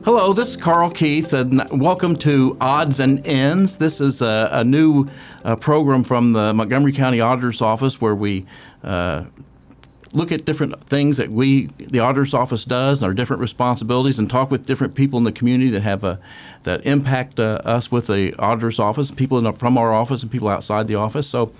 Hello, this is Karl Keith, and welcome to Odds and Ends. This is a new program from the Montgomery County Auditor's Office where we look at different things that the Auditor's Office does, our different responsibilities, and talk with different people in the community that have that impact us with the Auditor's Office, people from our office and people outside the office. So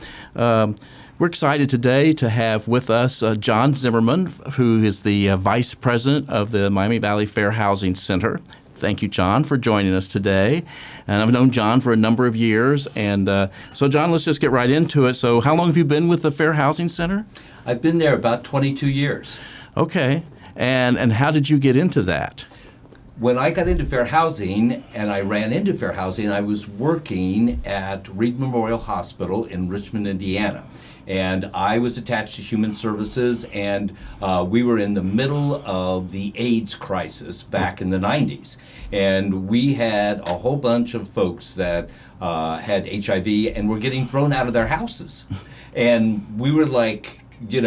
we're excited today to have with us John Zimmerman, who is the Vice President of the Miami Valley Fair Housing Center. Thank you, John, for joining us today. And I've known John for a number of years. And so, John, let's just get right into it. So how long have you been with the Fair Housing Center? I've been there about 22 years. Okay. And how did you get into that? When I got into fair housing, and I ran into fair housing, I was working at Reed Memorial Hospital in Richmond, Indiana. And I was attached to Human Services, and we were in the middle of the AIDS crisis back in the 90s. And we had a whole bunch of folks that had HIV and were getting thrown out of their houses. And we were like, didn't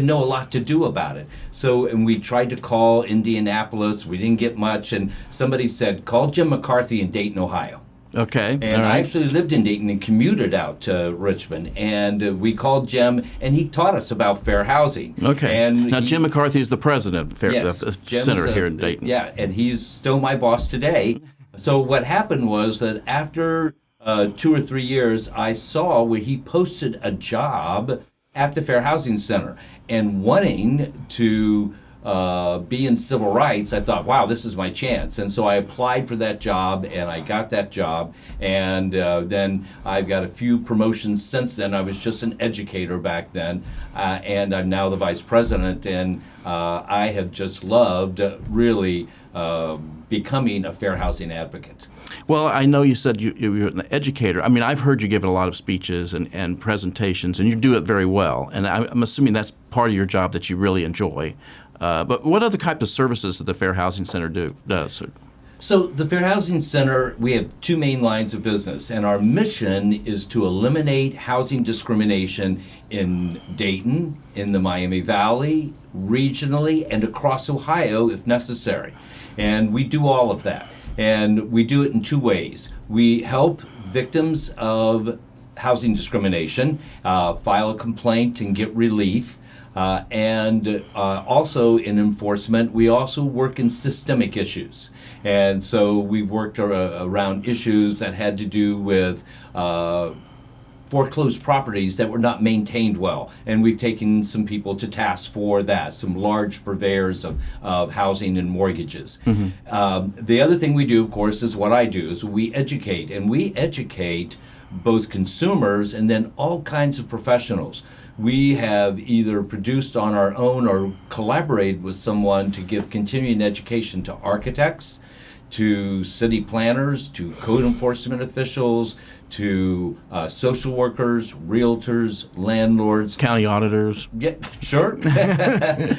know a lot to do about it. So, and we tried to call Indianapolis. We didn't get much. And somebody said, call Jim McCarthy in Dayton, Ohio. Okay. And I actually lived in Dayton and commuted out to Richmond. And we called Jim, and he taught us about fair housing. Okay. And now, Jim McCarthy is the president of the center here in Dayton. Yeah, and he's still my boss today. So what happened was that after 2 or 3 years, I saw where he posted a job at the Fair Housing Center. And wanting to be in civil rights, I thought, wow, this is my chance. And so I applied for that job, and I got that job. And then I've got a few promotions since then. I was just an educator back then, and I'm now the vice president. And I have just loved really becoming a fair housing advocate. Well, I know you said you're an educator. I mean, I've heard you give a lot of speeches and presentations, and you do it very well. And I'm assuming that's part of your job that you really enjoy. But what other type of services does the Fair Housing Center does? So the Fair Housing Center, we have 2 main lines of business, and our mission is to eliminate housing discrimination in Dayton, in the Miami Valley, regionally, and across Ohio if necessary. And we do all of that. And we do it in 2 ways. We help victims of housing discrimination file a complaint and get relief. And also in enforcement, we also work in systemic issues. And so we worked around issues that had to do with foreclosed properties that were not maintained well. And we've taken some people to task for that, some large purveyors of housing and mortgages. Mm-hmm. The other thing we do, of course, is what I do, is we educate. And we educate both consumers and then all kinds of professionals. We have either produced on our own or collaborated with someone to give continuing education to architects, to city planners, to code enforcement officials, to social workers, realtors, landlords. County auditors. Yeah, sure.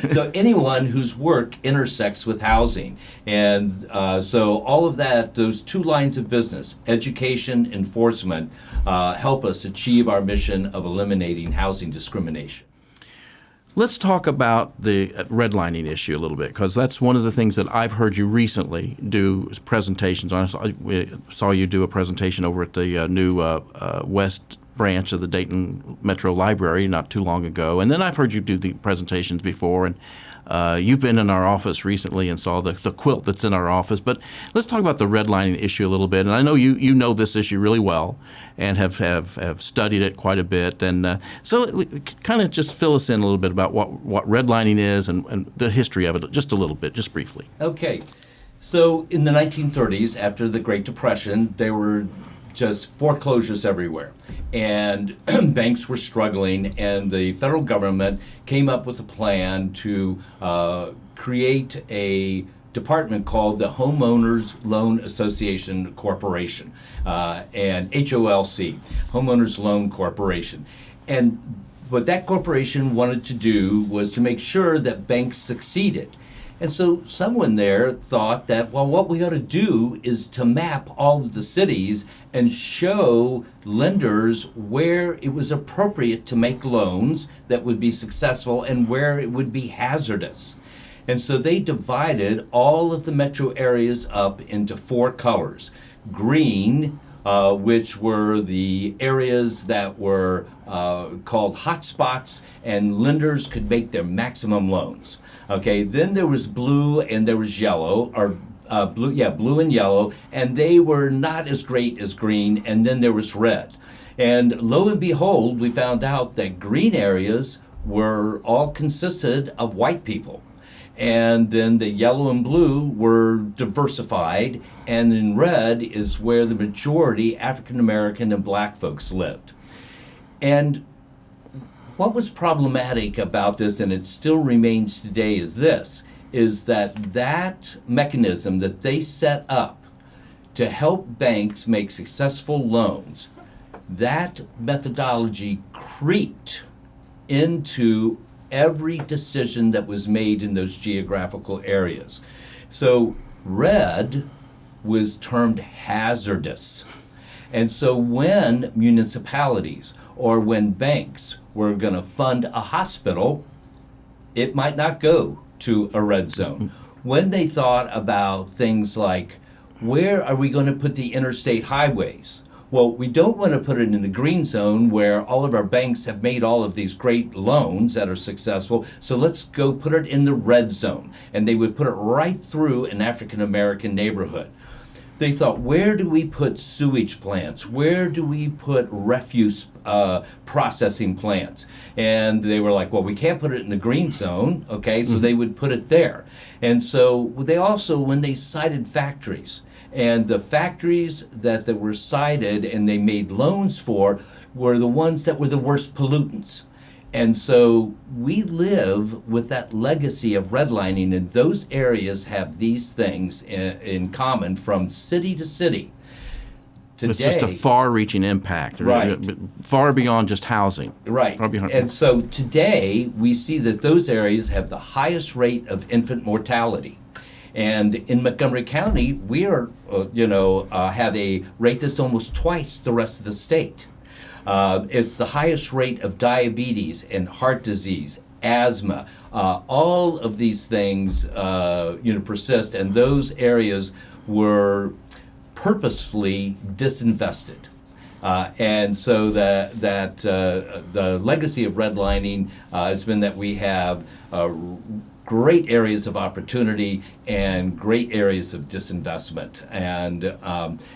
So anyone whose work intersects with housing. And so all of that, those 2 lines of business, education, enforcement, help us achieve our mission of eliminating housing discrimination. Let's talk about the redlining issue a little bit, because that's one of the things that I've heard you recently do presentations on. We saw you do a presentation over at the new West branch of the Dayton Metro Library not too long ago. And then I've heard you do the presentations before, and you've been in our office recently and saw the quilt that's in our office. But let's talk about the redlining issue a little bit. And I know you know this issue really well and have studied it quite a bit. And so kind of just fill us in a little bit about what redlining is and the history of it, just a little bit, just briefly. Okay. So in the 1930s, after the Great Depression, there were just foreclosures everywhere. And banks were struggling, and the federal government came up with a plan to create a department called the Homeowners Loan Association Corporation, and HOLC, Homeowners Loan Corporation. And what that corporation wanted to do was to make sure that banks succeeded. And so someone there thought that, well, what we ought to do is to map all of the cities and show lenders where it was appropriate to make loans that would be successful and where it would be hazardous. And so they divided all of the metro areas up into 4 colors. Green, which were the areas that were called hotspots, and lenders could make their maximum loans. Okay, then there was blue and there was yellow, or blue and yellow, and they were not as great as green, and then there was red. And lo and behold, we found out that green areas were all consisted of white people. And then the yellow and blue were diversified, and in red is where the majority African American and black folks lived. And what was problematic about this, and it still remains today, is this, is that mechanism that they set up to help banks make successful loans, that methodology creeped into every decision that was made in those geographical areas. So red was termed hazardous. And so when municipalities or when banks were going to fund a hospital, it might not go to a red zone. When they thought about things like, where are we going to put the interstate highways? Well, we don't want to put it in the green zone where all of our banks have made all of these great loans that are successful, so let's go put it in the red zone. And they would put it right through an African American neighborhood. They thought, where do we put sewage plants? Where do we put refuse processing plants? And they were like, well, we can't put it in the green zone, okay, so they would put it there. And so they also, when they cited factories, and the factories that were cited and they made loans for were the ones that were the worst pollutants. And so we live with that legacy of redlining, and those areas have these things in common from city to city. Today, it's just a far-reaching impact, right? Far beyond just housing. Right. And so today we see that those areas have the highest rate of infant mortality. And in Montgomery County, we are, have a rate that's almost twice the rest of the state. It's the highest rate of diabetes and heart disease, asthma. All of these things, persist, and those areas were purposefully disinvested. And so the legacy of redlining has been that we have great areas of opportunity and great areas of disinvestment. And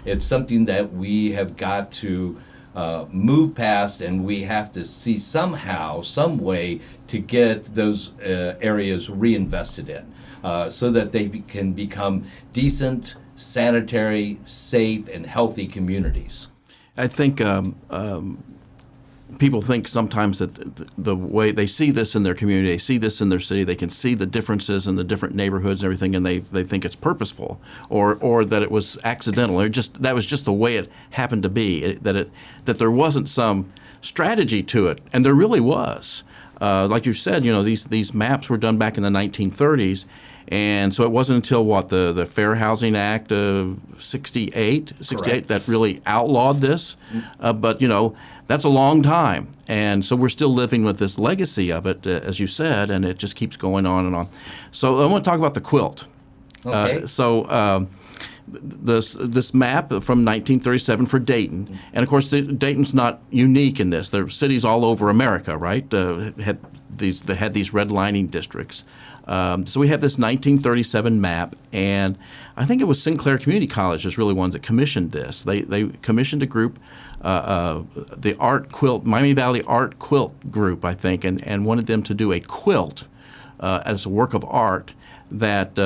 it's something that we have got to move past, and we have to see somehow, some way to get those areas reinvested in so that they can become decent, sanitary, safe, and healthy communities. I think people think sometimes that the way they see this in their community, they see this in their city, they can see the differences in the different neighborhoods and everything, and they think it's purposeful or that it was accidental, or just that was just the way it happened to be, that there wasn't some strategy to it, and there really was. Like you said, these maps were done back in the 1930s. And so it wasn't until the Fair Housing Act of 68 that really outlawed this. But that's a long time, and so we're still living with this legacy of it, as you said, and it just keeps going on and on. So I want to talk about the quilt. Okay. This map from 1937 for Dayton, and of course Dayton's not unique in this. There are cities all over America, right? Had these redlining districts. So we have this 1937 map, and I think it was Sinclair Community College is really ones that commissioned this. They commissioned a group, the Art Quilt, Miami Valley Art Quilt Group, I think, and wanted them to do a quilt as a work of art that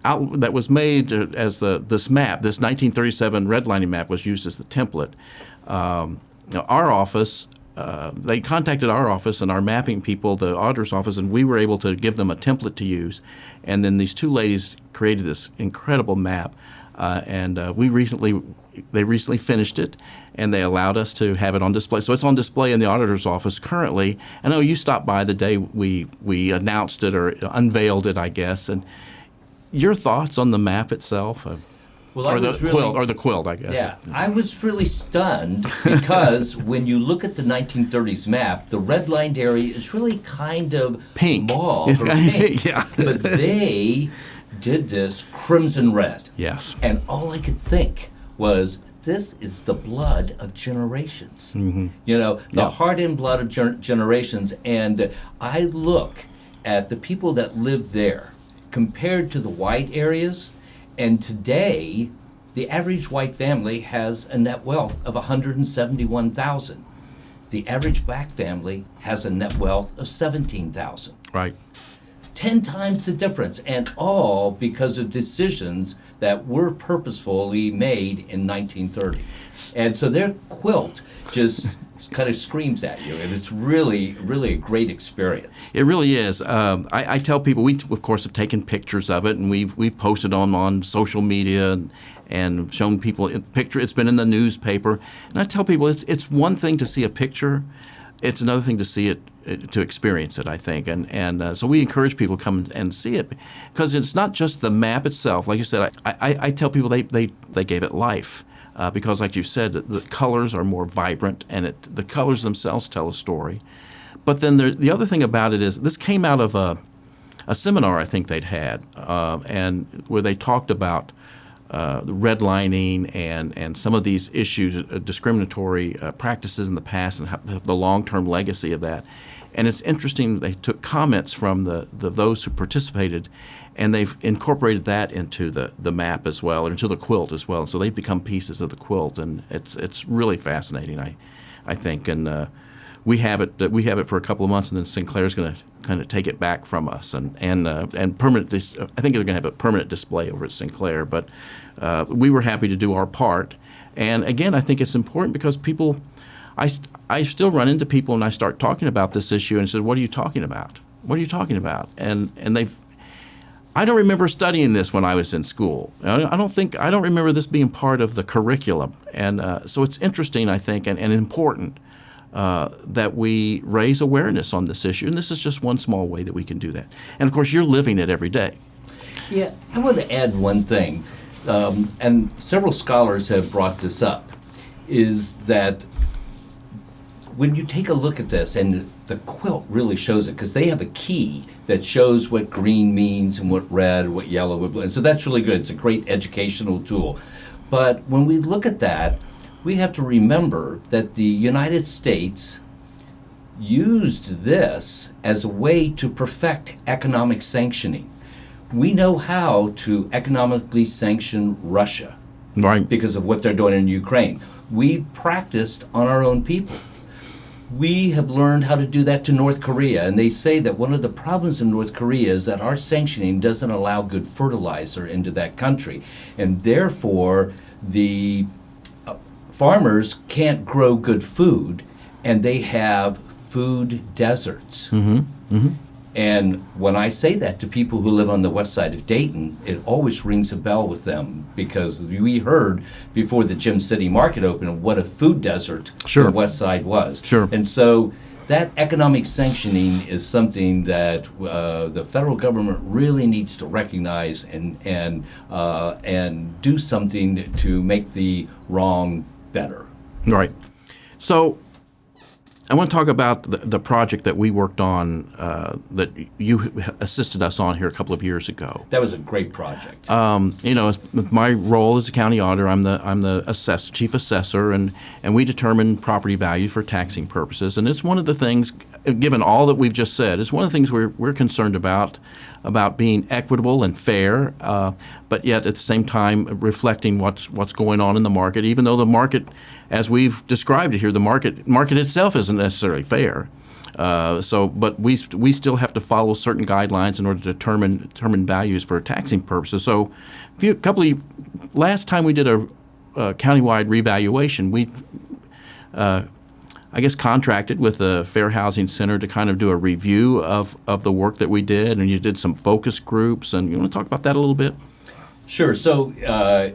was made as this map. This 1937 redlining map was used as the template. Our office. They contacted our office and our mapping people, the auditor's office, and we were able to give them a template to use. And then these two ladies created this incredible map, and they recently finished it, and they allowed us to have it on display. So it's on display in the auditor's office currently. I know you stopped by the day we announced it or unveiled it, I guess. And your thoughts on the map itself? Well, I or the was really, quilt, or the quilt, I guess. Yeah, I was really stunned because when you look at the 1930s map, the redlined area is really kind of Pink. mauve It's or kind of- pink. yeah. But they did this crimson red. Yes. And all I could think was, this is the blood of generations. You know, the Yeah. heart and blood of generations. And I look at the people that live there compared to the white areas, and today the average white family has a net wealth of $171,000. The average black family has a net wealth of $17,000. Right. 10 times the difference, and all because of decisions that were purposefully made in 1930. And so their quilt just kind of screams at you, and it's really, really a great experience. It really is. I tell people, we of course have taken pictures of it, and we've posted them on social media and shown people a picture. It's been in the newspaper, and I tell people it's one thing to see a picture, it's another thing to see it, to experience it, I think. And so we encourage people to come and see it, because it's not just the map itself. Like you said, I tell people they gave it life. Because, like you said, the colors are more vibrant, and the colors themselves tell a story. But then the other thing about it is, this came out of a seminar I think they'd had, and where they talked about the redlining and some of these issues, discriminatory practices in the past, and how, the long-term legacy of that. And it's interesting, they took comments from those who participated, and they've incorporated that into the map as well, or into the quilt as well. So they've become pieces of the quilt, and it's really fascinating, I think. And we have it for a couple of months, and then Sinclair's going to kind of take it back from us, and permanent. I think they're going to have a permanent display over at Sinclair. But we were happy to do our part, and again, I think it's important because people. I still run into people, and I start talking about this issue, and say, "What are you talking about? What are you talking about?" And I don't remember studying this when I was in school. I don't remember this being part of the curriculum, and so it's interesting, I think, and important that we raise awareness on this issue, and this is just one small way that we can do that. And of course, you're living it every day. Yeah, I want to add one thing, and several scholars have brought this up, is that when you take a look at this, and the quilt really shows it, because they have a key that shows what green means and what red, what yellow, what blue. And so that's really good. It's a great educational tool. But when we look at that, we have to remember that the United States used this as a way to perfect economic sanctioning. We know how to economically sanction Russia, Right. because of what they're doing in Ukraine. We practiced on our own people. We have learned how to do that to North Korea, and they say that one of the problems in North Korea is that our sanctioning doesn't allow good fertilizer into that country, and therefore the farmers can't grow good food, and they have food deserts. And when I say that to people who live on the west side of Dayton, it always rings a bell with them, because we heard before the Gym City Market opened what a food desert Sure. the west side was. Sure. And so that economic sanctioning is something that the federal government really needs to recognize and do something to make the wrong better. Right. So I want to talk about the project that we worked on, that you assisted us on here a couple of years ago. That was a great project. You know, with my role as a county auditor, I'm the chief assessor, and we determine property value for taxing purposes. And it's one of the things, given all that we've just said, it's one of the things we're concerned about being equitable and fair, but yet at the same time reflecting what's going on in the market. Even though the market, as we've described it here, the market itself isn't necessarily fair. But we still have to follow certain guidelines in order to determine values for taxing purposes. So, last time we did a countywide revaluation, we contracted with the Fair Housing Center to kind of do a review of the work that we did, and you did some focus groups, and you want to talk about that a little bit? Sure. So,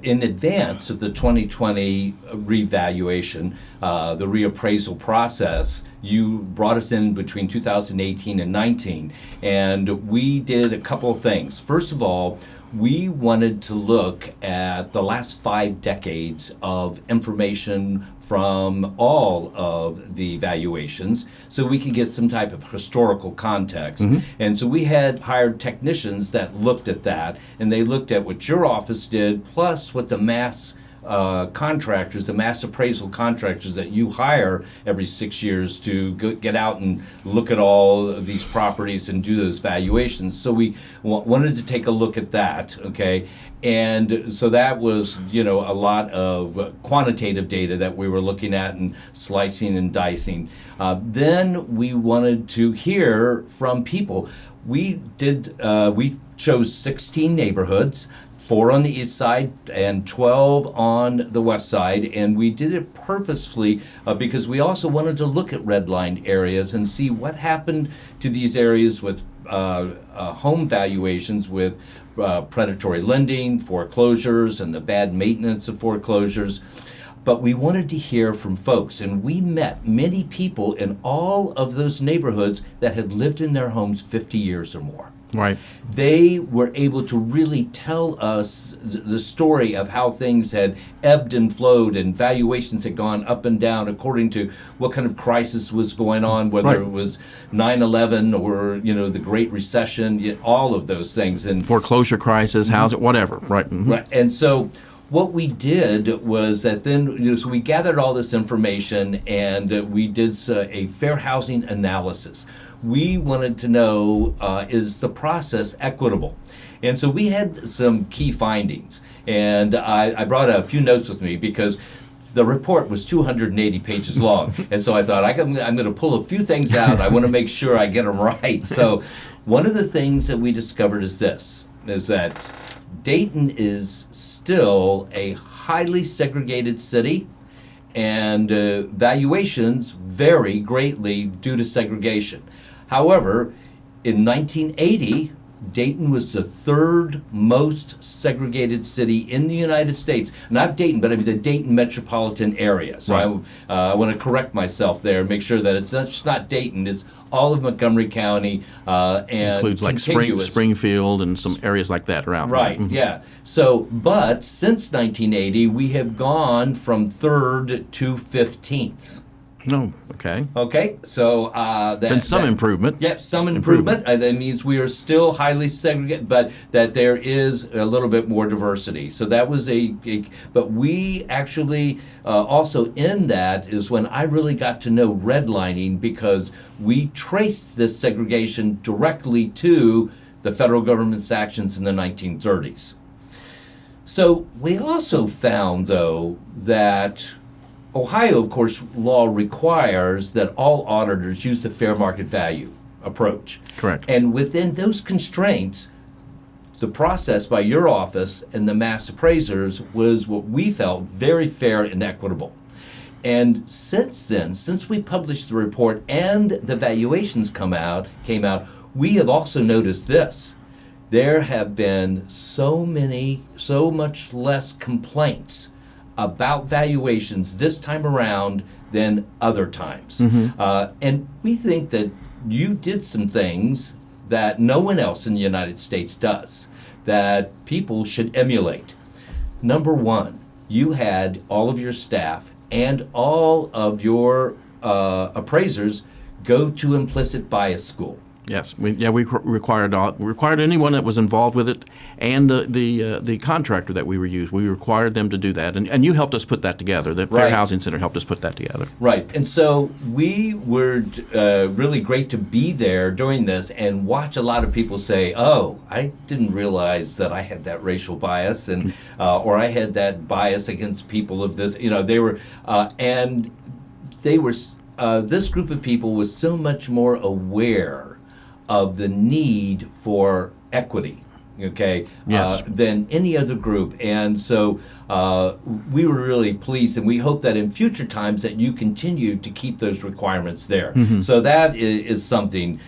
in advance of the 2020 revaluation, the reappraisal process, you brought us in between 2018 and 19, and we did a couple of things. First of all, we wanted to look at the last 5 decades of information from all of the valuations so we could get some type of historical context. And so we had hired technicians that looked at that, and they looked at what your office did plus what the mass contractors, the mass appraisal contractors that you hire every 6 years to get out and look at all of these properties and do those valuations. So we wanted to take a look at that, okay? And so that was, a lot of quantitative data that we were looking at and slicing and dicing. Then we wanted to hear from people. We chose 16 neighborhoods, 4 on the east side and 12 on the west side, and we did it purposefully because we also wanted to look at redlined areas and see what happened to these areas with home valuations with predatory lending, foreclosures, and the bad maintenance of foreclosures. But we wanted to hear from folks, and we met many people in all of those neighborhoods that had lived in their homes 50 years or more. Right. They were able to really tell us the story of how things had ebbed and flowed and valuations had gone up and down according to what kind of crisis was going on, whether it was 9/11 or, the Great Recession, all of those things. And foreclosure crisis, housing, whatever. Right. Right. And so what we did was that then, so we gathered all this information and we did a fair housing analysis. We wanted to know, is the process equitable? And so we had some key findings. And I brought a few notes with me because the report was 280 pages long. And so I thought, I'm going to pull a few things out. I want to make sure I get them right. So one of the things that we discovered is that Dayton is still a highly segregated city, and valuations vary greatly due to segregation. However, in 1980, Dayton was the 3rd most segregated city in the United States. Not Dayton, but I mean the Dayton metropolitan area. So right. I want to correct myself there and make sure that it's just not Dayton, it's all of Montgomery County and includes like Springfield and some areas like that around. Right, yeah. So, but since 1980, we have gone from 3rd to 15th. No, okay. Okay, so been some improvement. Yep, some improvement. That means we are still highly segregated, but that there is a little bit more diversity. So that was but we actually also in that is when I really got to know redlining because we traced this segregation directly to the federal government's actions in the 1930s. So we also found, though, that Ohio, of course, law requires that all auditors use the fair market value approach. Correct. And within those constraints, the process by your office and the mass appraisers was what we felt very fair and equitable. And since then, since we published the report and the valuations came out, we have also noticed this. There have been so much less complaints about valuations this time around than other times. And we think that you did some things that no one else in the United States does, that people should emulate. Number one, you had all of your staff and all of your appraisers go to implicit bias school. Yes, we required anyone that was involved with it, and the contractor that we were used. We required them to do that, and you helped us put that together. The Fair Housing Center helped us put that together. Right, and so we were really great to be there during this and watch a lot of people say, "Oh, I didn't realize that I had that racial bias, and or I had that bias against people of this." They were this group of people was so much more aware of the need for equity okay, Yes. than any other group. And so we were really pleased, and we hope that in future times that you continue to keep those requirements there. So that is something.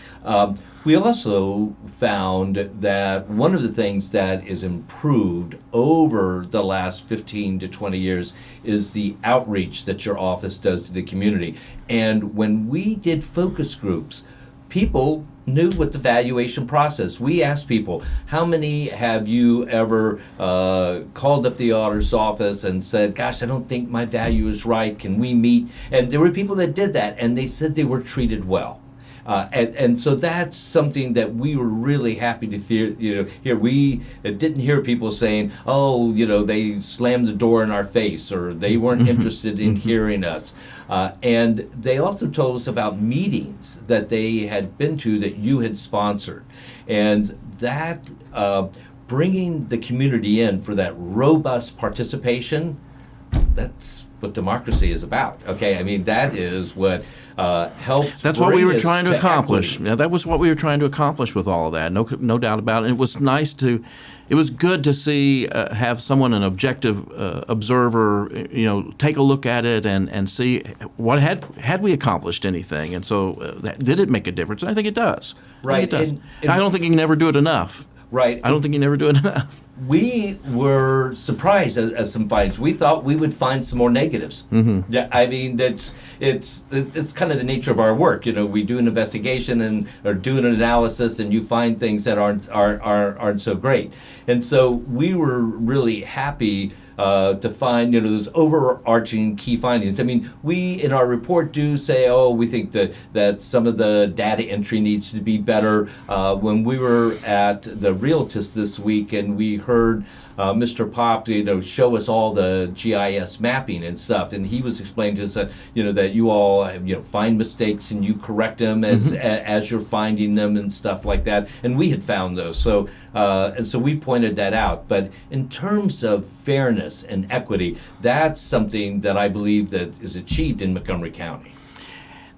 We also found that one of the things that is improved over the last 15 to 20 years is the outreach that your office does to the community. And when we did focus groups, people knew what the valuation process. We asked people, how many have you ever called up the auditor's office and said, gosh, I don't think my value is right, can we meet? And there were people that did that, and they said they were treated well. And so that's something that we were really happy to hear. We didn't hear people saying, oh, they slammed the door in our face, or they weren't interested in hearing us. And they also told us about meetings that they had been to that you had sponsored. And that bringing the community in for that robust participation, that's what democracy is about. Okay, I mean, that is what helps. That's what we were trying to accomplish. equity. Yeah, that was what we were trying to accomplish with all of that. No doubt about it. And it was nice it was good to see have someone, an objective observer, take a look at it and see what had we accomplished anything. And so did it make a difference? And I think it does. Right. I think it does. And I don't think you can never do it enough. Right. I don't think you can never do it enough. We were surprised as some findings. We thought we would find some more negatives. Yeah, I mean it's kind of the nature of our work. We do an investigation or do an analysis, and you find things that aren't so great. And so we were really happy to find those overarching key findings. I mean, we in our report do say, we think that some of the data entry needs to be better. When we were at the Realtist this week, and we heard Mr. Pop, show us all the GIS mapping and stuff, and he was explaining to us, that you all, find mistakes and you correct them as you're finding them and stuff like that. And we had found those, so we pointed that out. But in terms of fairness and equity, that's something that I believe that is achieved in Montgomery County.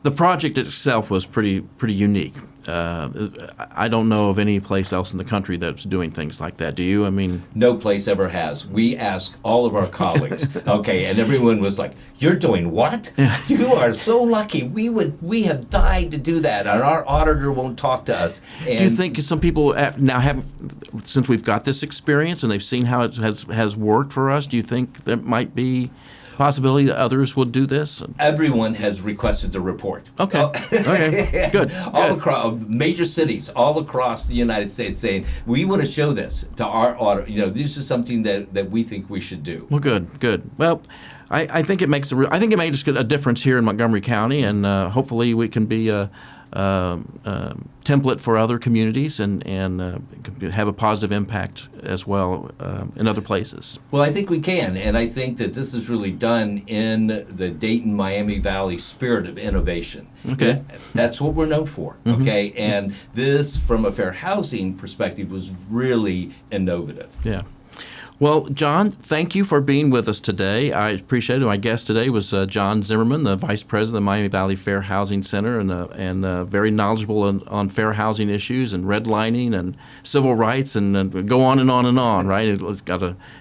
The project itself was pretty unique. I don't know of any place else in the country that's doing things like that. Do you? I mean, no place ever has. We asked all of our colleagues, okay, and everyone was like, "You're doing what? You are so lucky. We have died to do that, and our auditor won't talk to us." And do you think some people now have, since we've got this experience and they've seen how it has worked for us? Do you think there might be possibility that others will do this? Everyone has requested the report. Okay. Okay. Good. All across major cities, all across the United States, saying we want to show this to our auditor. This is something that we think we should do. Well, good. Well, I think it makes I think it makes a difference here in Montgomery County, and hopefully we can be a template for other communities and have a positive impact as well in other places. Well, I think we can, and I think that this is really done in the Dayton-Miami Valley spirit of innovation. Okay. That's what we're known for, okay? And this, from a fair housing perspective, was really innovative. Yeah. Well, John, thank you for being with us today. I appreciate it. My guest today was John Zimmerman, the Vice President of the Miami Valley Fair Housing Center, and very knowledgeable on fair housing issues and redlining and civil rights, and go on and on and on. Right?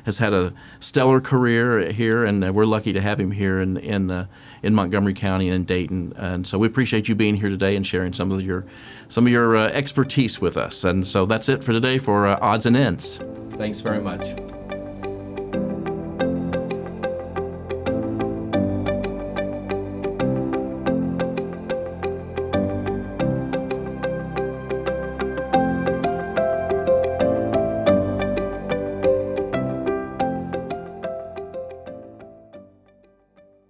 Has had a stellar career here, and we're lucky to have him here in Montgomery County and in Dayton. And so we appreciate you being here today and sharing some of your expertise with us. And so that's it for today for Odds and Ends. Thanks very much.